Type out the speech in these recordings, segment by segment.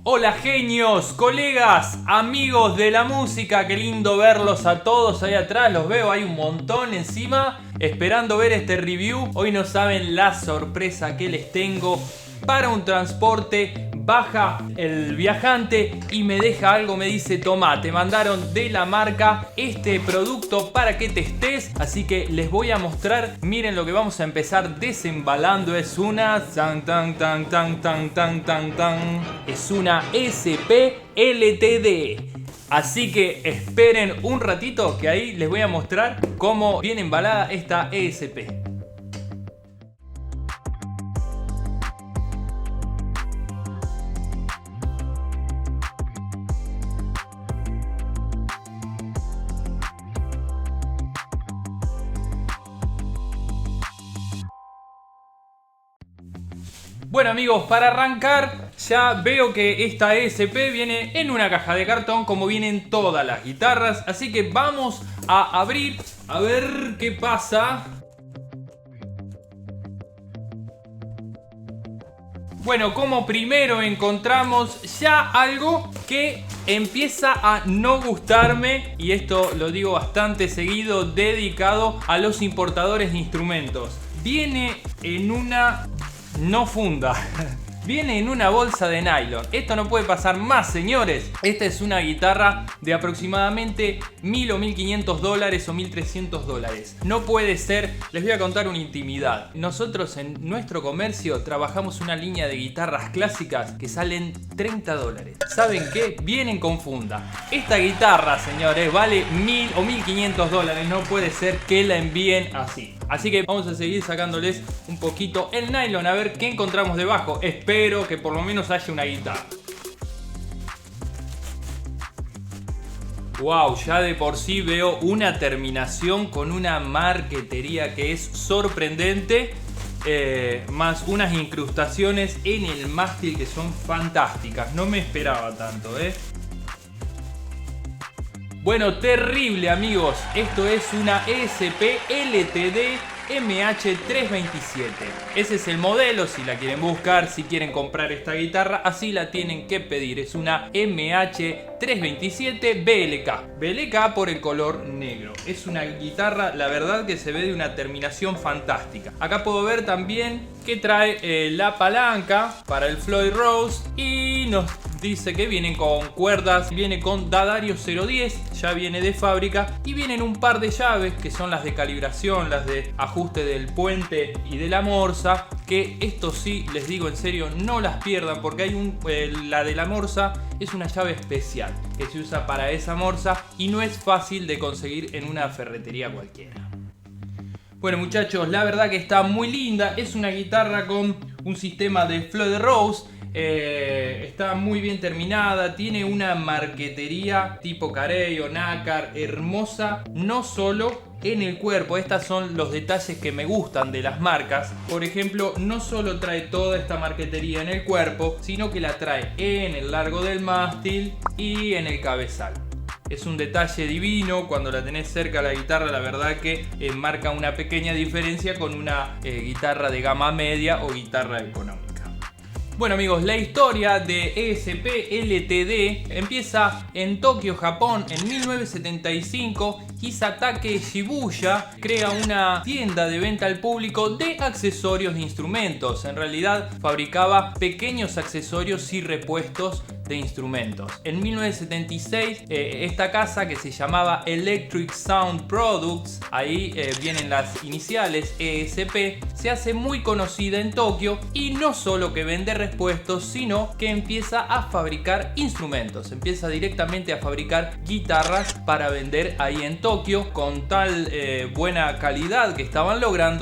Hola genios, colegas, amigos de la música, qué lindo verlos a todos ahí atrás, los veo, hay un montón encima esperando ver este review. Hoy no saben la sorpresa que les tengo. Para un transporte, baja el viajante y me deja algo, me dice: toma, te mandaron de la marca este producto para que testes. Así que les voy a mostrar, miren lo que vamos a empezar desembalando. Es una es una ESP LTD. Así que esperen un ratito que ahí les voy a mostrar cómo viene embalada esta ESP. Bueno amigos, para arrancar ya veo que esta ESP viene en una caja de cartón como vienen todas las guitarras. Así que vamos a abrir a ver qué pasa. Bueno, como primero encontramos ya algo que empieza a no gustarme, y esto lo digo bastante seguido, dedicado a los importadores de instrumentos. Viene en una... no funda. Viene en una bolsa de nylon. Esto no puede pasar más, señores. Esta es una guitarra de aproximadamente $1.000 o $1.500 o $1.300. No puede ser. Les voy a contar una intimidad. Nosotros en nuestro comercio trabajamos una línea de guitarras clásicas que salen $30. ¿Saben qué? Vienen con funda. Esta guitarra, señores, vale $1.000 o $1.500. No puede ser que la envíen así. Así que vamos a seguir sacándoles un poquito el nylon a ver qué encontramos debajo. Espero que por lo menos haya una guitarra. Wow, ya de por sí veo una terminación con una marquetería que es sorprendente. Más unas incrustaciones en el mástil que son fantásticas. No me esperaba tanto, Bueno, terrible amigos, esto es una ESP LTD MH327. Ese es el modelo, si la quieren buscar, si quieren comprar esta guitarra, así la tienen que pedir. Es una MH327 BLK. BLK por el color negro. Es una guitarra, la verdad que se ve de una terminación fantástica. Acá puedo ver también que trae la palanca para el Floyd Rose y nos dice que vienen con cuerdas, viene con D'Addario 010, ya viene de fábrica, y vienen un par de llaves que son las de calibración, las de ajuste del puente y de la morsa, que esto sí les digo en serio, no las pierdan, porque hay la de la morsa es una llave especial que se usa para esa morsa y no es fácil de conseguir en una ferretería cualquiera. Bueno muchachos, la verdad que está muy linda, es una guitarra con un sistema de Floyd Rose. Está muy bien terminada, tiene una marquetería tipo Carey o nácar hermosa, no solo en el cuerpo. Estos son los detalles que me gustan de las marcas. Por ejemplo, no solo trae toda esta marquetería en el cuerpo, sino que la trae en el largo del mástil y en el cabezal. Es un detalle divino, cuando la tenés cerca la guitarra, la verdad que marca una pequeña diferencia con una guitarra de gama media o guitarra económica. Bueno amigos, la historia de ESP LTD empieza en Tokio, Japón, en 1975. Hisatake Shibuya crea una tienda de venta al público de accesorios de instrumentos. En realidad fabricaba pequeños accesorios y repuestos de instrumentos. En 1976 esta casa, que se llamaba Electric Sound Products, ahí vienen las iniciales ESP, se hace muy conocida en Tokio, y no solo que vende repuestos, sino que empieza a fabricar instrumentos, empieza directamente a fabricar guitarras para vender ahí en Tokio. Con tal buena calidad que estaban logran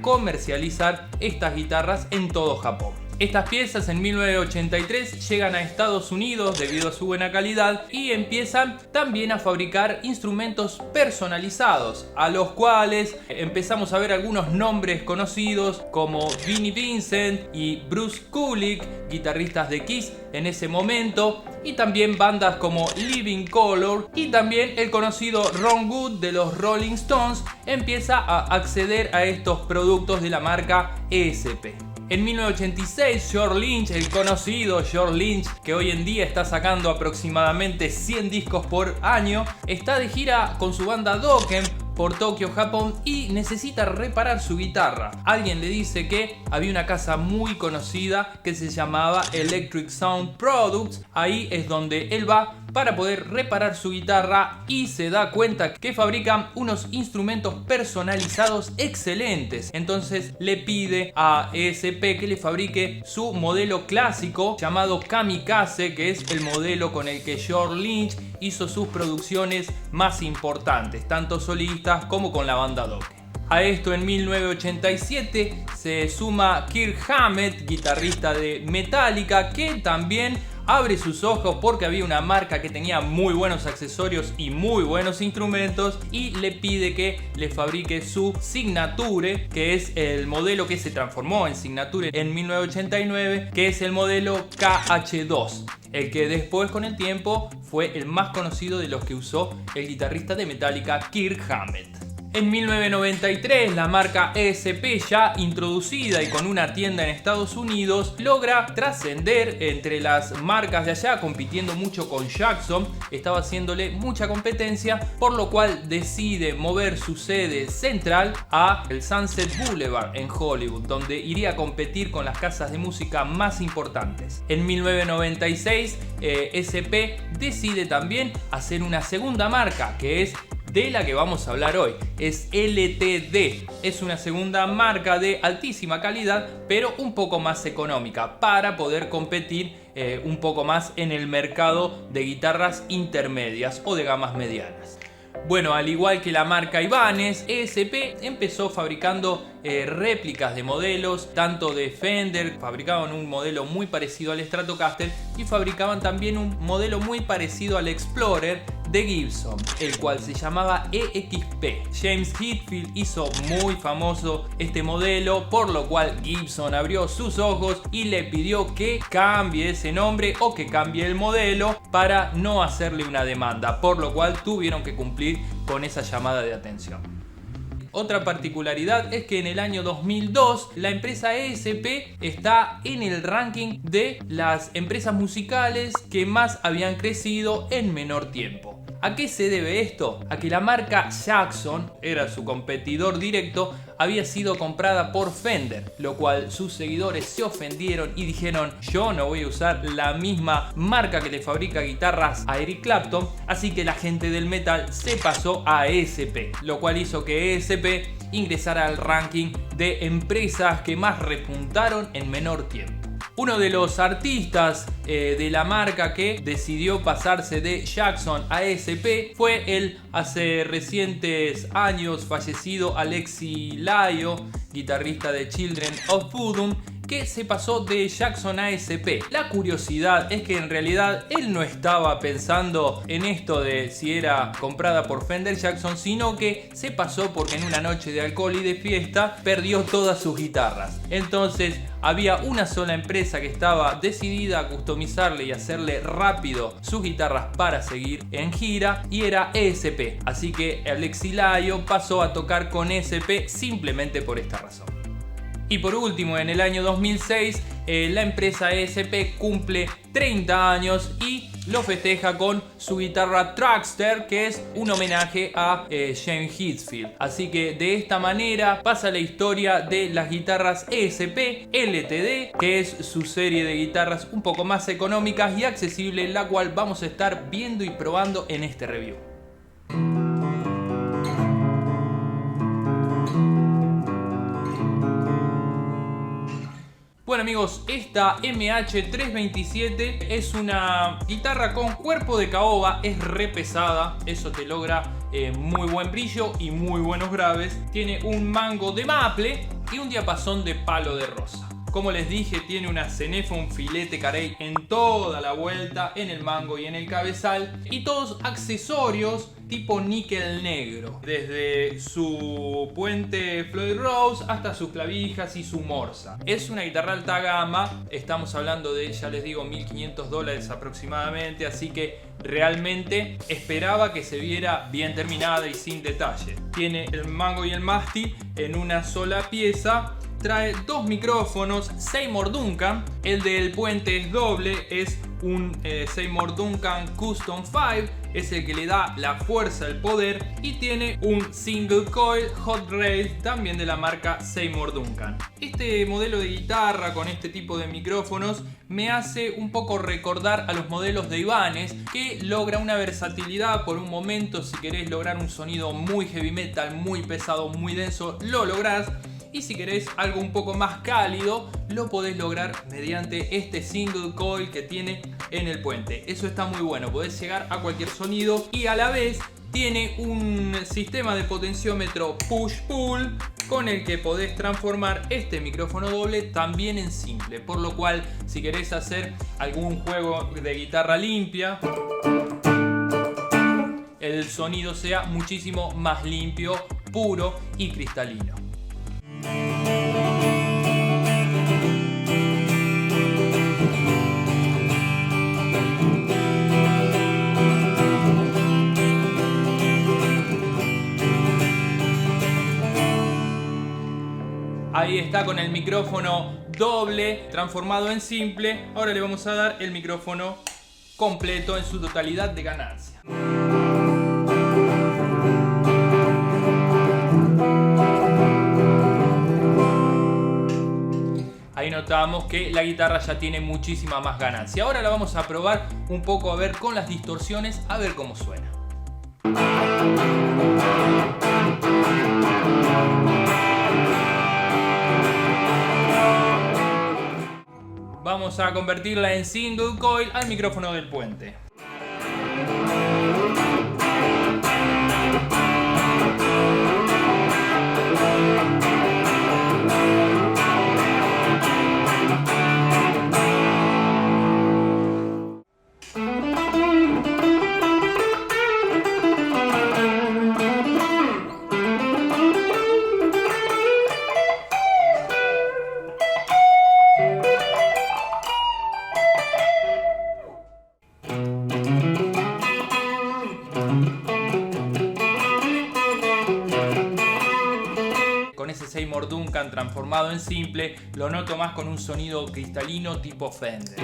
comercializar estas guitarras en todo Japón. Estas piezas en 1983 llegan a Estados Unidos debido a su buena calidad y empiezan también a fabricar instrumentos personalizados, a los cuales empezamos a ver algunos nombres conocidos como Vinnie Vincent y Bruce Kulick, guitarristas de Kiss en ese momento, y también bandas como Living Colour, y también el conocido Ron Wood de los Rolling Stones empieza a acceder a estos productos de la marca ESP. En 1986, George Lynch, el conocido George Lynch, que hoy en día está sacando aproximadamente 100 discos por año, está de gira con su banda Dokken por Tokio, Japón, y necesita reparar su guitarra. Alguien le dice que había una casa muy conocida que se llamaba Electric Sound Products. Ahí es donde él va para poder reparar su guitarra y se da cuenta que fabrican unos instrumentos personalizados excelentes. Entonces le pide a ESP que le fabrique su modelo clásico llamado Kamikaze, que es el modelo con el que George Lynch hizo sus producciones más importantes, tanto solistas como con la banda Dokken. A esto, en 1987 se suma Kirk Hammett, guitarrista de Metallica, que también abre sus ojos porque había una marca que tenía muy buenos accesorios y muy buenos instrumentos, y le pide que le fabrique su Signature, que es el modelo que se transformó en Signature en 1989, que es el modelo KH2, el que después con el tiempo fue el más conocido de los que usó el guitarrista de Metallica, Kirk Hammett. En 1993, la marca ESP, ya introducida y con una tienda en Estados Unidos, logra trascender entre las marcas de allá, compitiendo mucho con Jackson. Estaba haciéndole mucha competencia, por lo cual decide mover su sede central a el Sunset Boulevard en Hollywood, donde iría a competir con las casas de música más importantes. En 1996, ESP decide también hacer una segunda marca, que es de la que vamos a hablar hoy. Es LTD. Es una segunda marca de altísima calidad, pero un poco más económica, para poder competir un poco más en el mercado de guitarras intermedias o de gamas medianas. Bueno, al igual que la marca Ibanez, ESP empezó fabricando réplicas de modelos, tanto de Fender, fabricaban un modelo muy parecido al Stratocaster, y fabricaban también un modelo muy parecido al Explorer de Gibson, el cual se llamaba EXP. James Hetfield hizo muy famoso este modelo, por lo cual Gibson abrió sus ojos y le pidió que cambie ese nombre o que cambie el modelo para no hacerle una demanda, por lo cual tuvieron que cumplir con esa llamada de atención. Otra particularidad es que en el año 2002 la empresa ESP está en el ranking de las empresas musicales que más habían crecido en menor tiempo. ¿A qué se debe esto? A que la marca Jackson, era su competidor directo, había sido comprada por Fender, lo cual sus seguidores se ofendieron y dijeron: yo no voy a usar la misma marca que le fabrica guitarras a Eric Clapton, así que la gente del metal se pasó a ESP, lo cual hizo que ESP ingresara al ranking de empresas que más repuntaron en menor tiempo. Uno de los artistas de la marca que decidió pasarse de Jackson a ESP fue el hace recientes años fallecido Alexi Laiho, guitarrista de Children of Bodom, que se pasó de Jackson a ESP. La curiosidad es que en realidad él no estaba pensando en esto de si era comprada por Fender Jackson, sino que se pasó porque en una noche de alcohol y de fiesta perdió todas sus guitarras. Entonces había una sola empresa que estaba decidida a customizarle y hacerle rápido sus guitarras para seguir en gira, y era ESP. Así que Alexi Laiho pasó a tocar con ESP simplemente por esta razón. Y por último, en el año 2006, la empresa ESP cumple 30 años y lo festeja con su guitarra Trackster, que es un homenaje a James Hetfield. Así que de esta manera pasa la historia de las guitarras ESP LTD, que es su serie de guitarras un poco más económicas y accesibles, la cual vamos a estar viendo y probando en este review. Bueno amigos, esta MH327 es una guitarra con cuerpo de caoba, es re pesada, eso te logra muy buen brillo y muy buenos graves. Tiene un mango de maple y un diapasón de palo de rosa. Como les dije, tiene una cenefa, un filete carey en toda la vuelta, en el mango y en el cabezal, y todos accesorios tipo níquel negro, desde su puente Floyd Rose hasta sus clavijas y su morsa. Es una guitarra alta gama, estamos hablando de, ya les digo, $1.500 aproximadamente, así que realmente esperaba que se viera bien terminada y sin detalle. Tiene el mango y el mástil en una sola pieza. trae dos micrófonos Seymour Duncan. El del puente es doble, es un Seymour Duncan Custom 5, es el que le da la fuerza, el poder, y tiene un single coil hot rail también de la marca Seymour Duncan. Este modelo de guitarra con este tipo de micrófonos me hace un poco recordar a los modelos de Ibanez, que logra una versatilidad por un momento. Si querés lograr un sonido muy heavy metal, muy pesado, muy denso, lo lográs. Y si querés algo un poco más cálido, lo podés lograr mediante este single coil que tiene en el puente. Eso está muy bueno, podés llegar a cualquier sonido y a la vez tiene un sistema de potenciómetro push-pull con el que podés transformar este micrófono doble también en simple. Por lo cual, si querés hacer algún juego de guitarra limpia, el sonido sea muchísimo más limpio, puro y cristalino. Ahí está con el micrófono doble transformado en simple. Ahora le vamos a dar el micrófono completo en su totalidad de ganancia. Ahí notamos que la guitarra ya tiene muchísima más ganancia. Ahora la vamos a probar un poco a ver con las distorsiones, a ver cómo suena. Vamos a convertirla en single coil al micrófono del puente. Con ese Seymour Duncan transformado en simple, lo noto más con un sonido cristalino tipo Fender.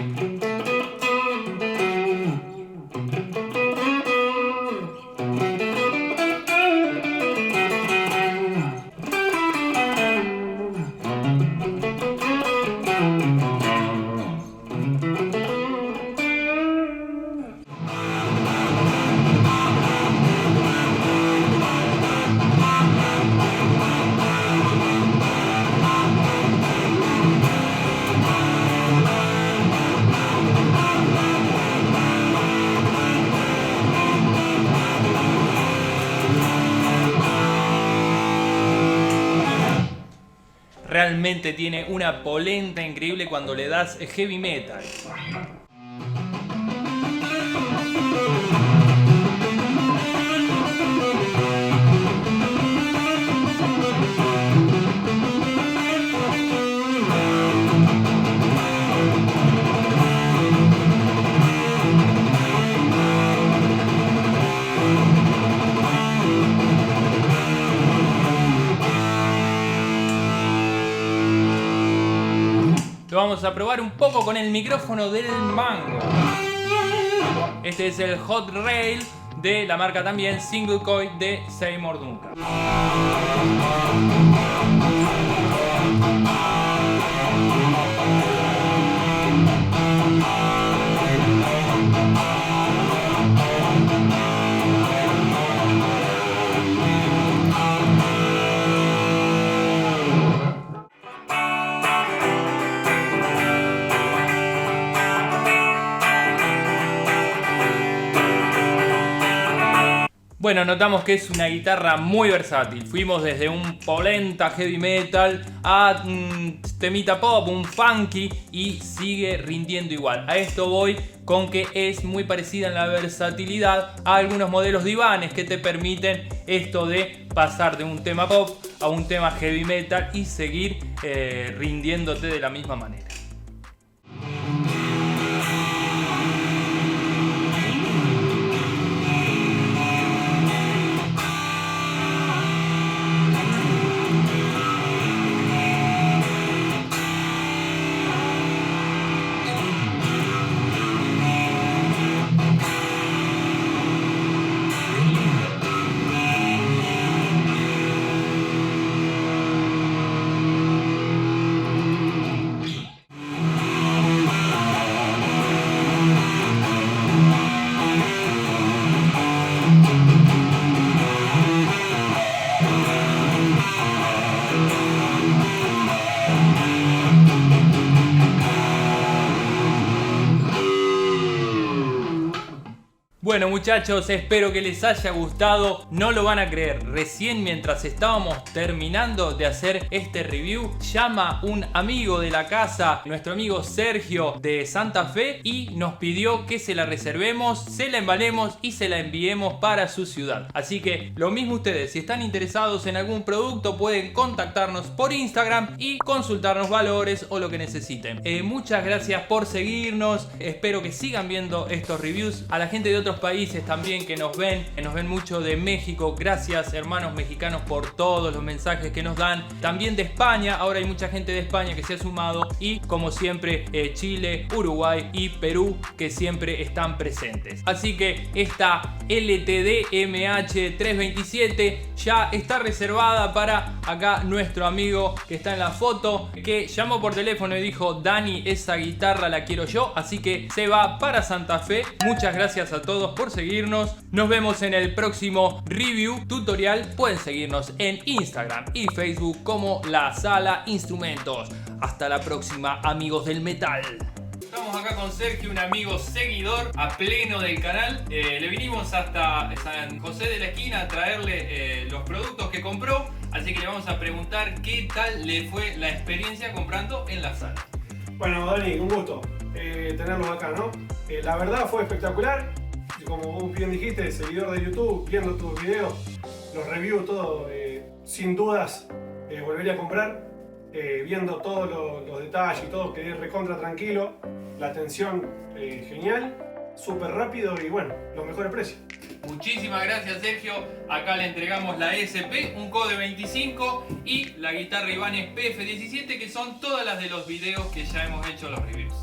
Realmente tiene una polenta increíble cuando le das heavy metal. Lo vamos a probar un poco con el micrófono del mango. Este es el hot rail de la marca también single coil de Seymour Duncan. Bueno, notamos que es una guitarra muy versátil. Fuimos desde un polenta heavy metal a un temita pop, un funky, y sigue rindiendo igual. A esto voy con que es muy parecida en la versatilidad a algunos modelos de Ibanez que te permiten esto de pasar de un tema pop a un tema heavy metal y seguir rindiéndote de la misma manera. Bueno muchachos, espero que les haya gustado. No lo van a creer, recién mientras estábamos terminando de hacer este review, llama un amigo de la casa, nuestro amigo Sergio de Santa Fe, y nos pidió que se la reservemos, se la embalemos y se la enviemos para su ciudad. Así que lo mismo ustedes, si están interesados en algún producto pueden contactarnos por Instagram y consultarnos valores o lo que necesiten. Muchas gracias por seguirnos, espero que sigan viendo estos reviews. A la gente de otros países también que nos ven mucho de México, gracias hermanos mexicanos por todos los mensajes que nos dan. También de España, ahora hay mucha gente de España que se ha sumado, y como siempre Chile, Uruguay y Perú que siempre están presentes. Así que esta LTD MH327 ya está reservada para acá nuestro amigo que está en la foto, que llamó por teléfono y dijo: Dani, esa guitarra la quiero yo, así que se va para Santa Fe. Muchas gracias a todos por seguirnos, nos vemos en el próximo review tutorial. Pueden seguirnos en Instagram y Facebook como La Sala Instrumentos. Hasta la próxima, amigos del metal. Estamos acá con Sergio, un amigo seguidor a pleno del canal. Le vinimos hasta San José de la Esquina a traerle los productos que compró, así que le vamos a preguntar qué tal le fue la experiencia comprando en La Sala. Bueno, Dani, un gusto tenerlos acá, ¿no? La verdad fue espectacular. Como vos bien dijiste, seguidor de YouTube, viendo tus videos, los reviews, todo, sin dudas volvería a comprar. Viendo todos los detalles y todo, quedé recontra tranquilo. La atención genial, súper rápido y bueno, los mejores precios. Muchísimas gracias Sergio. Acá le entregamos la SP, un Code 25 y la guitarra Ibanez PF17, que son todas las de los videos que ya hemos hecho los reviews.